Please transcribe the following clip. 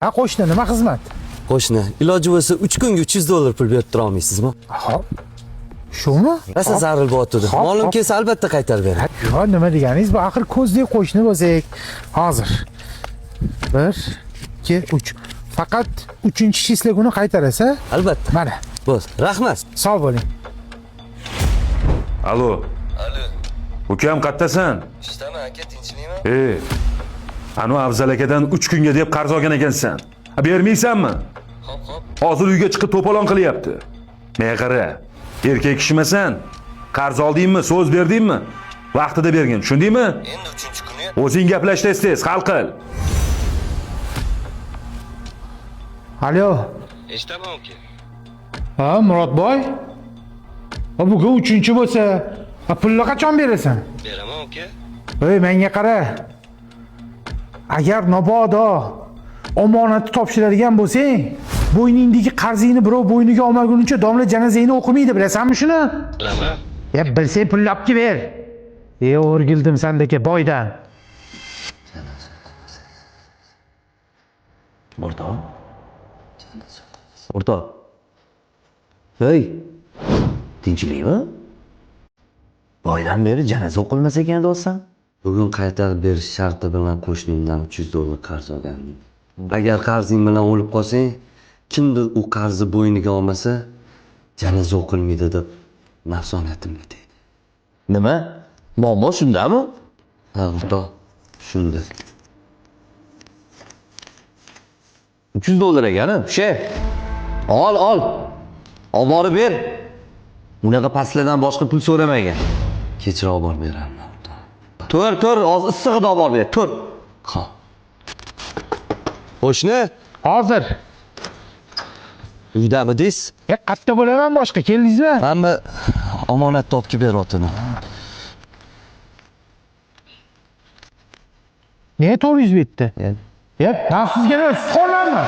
Ha, qo'shni nima xizmat? Qo'shni, iloji bo'lsa 3 kunga 300 dollar pul berib tura olmaysizmi? Hop. Shumi? Rosa zarur bo'tdi. Hop, Molim hop. kelsa albatta qaytarib beraman. Yo, nima deganingiz? Bu axir ko'zdek qo'shni bo'lsak. Hozir. 1, 2, 3. Faqat 3-chisla kuni qaytarasa, Albatta. mana. Bo'z, rahmat. Sog' bo'ling. Alo. Alo, Ukam qayerdasan? ishdaman aka, tinchlikmi? Anu Afzal akadan 3 kunga deb qarz olgan ekansan. Bermaysanmi? Hop, hop. Hozir uyga chiqib to'polon qilyapti. Men qara. Erkak kishimasan. Qarz oldingmi, so'z berdingmi? Vaqtida bergin, tushundingmi? Endi 3-kuni. O'zing gaplash tez, hal qil. Alo. Eshitaman aka. Ha, Murodboy? Ha, bugun 3-chi bo'lsa, ha, pulni qachon berasan? Beraman aka. Ey, menga qara. Agar mabodo omonatni topshiradigan bo'lsang, bo'yningdagi qarzingni birov bo'yniga olmaguncha domla janozangni o'qimaydi, bilasanmi shuni? Bilaman. Ya bilsang pulni olib kelib ber. O'rgildim sendagi boydan. O'rtoq. Hey. Tinchlikmi? Boydan beri janoza o'qilmas ekan do'stim. Bugun qaytarib berish sharti bilan qo'shnimdan 300 dollar qarz olgandim. Agar qarzing bilan o'lib qolsang, kimdir u qarzni bo'yniga olmasa, janoza o'qilmaydi deb nafsonatimni deydi. Nima? Muammo shundami? Ha, o'rtoq, shunday. 300 dollar ekani, shef. Ol. Olib borib ber. Unaqa pastlardan boshqa pul so'ramagan. Kechroq olib beraman. Tur, hozir issig'ida olib borib ber. Tur. Ha. Qo'shni, Hozir. uydamidingiz? Qayerda bo'laman boshqa, keldingizmi? Hamma omonat topib beryaptimi? Nega 400 bitdi? Yani. Ya, sizga nima, siz qolganmi?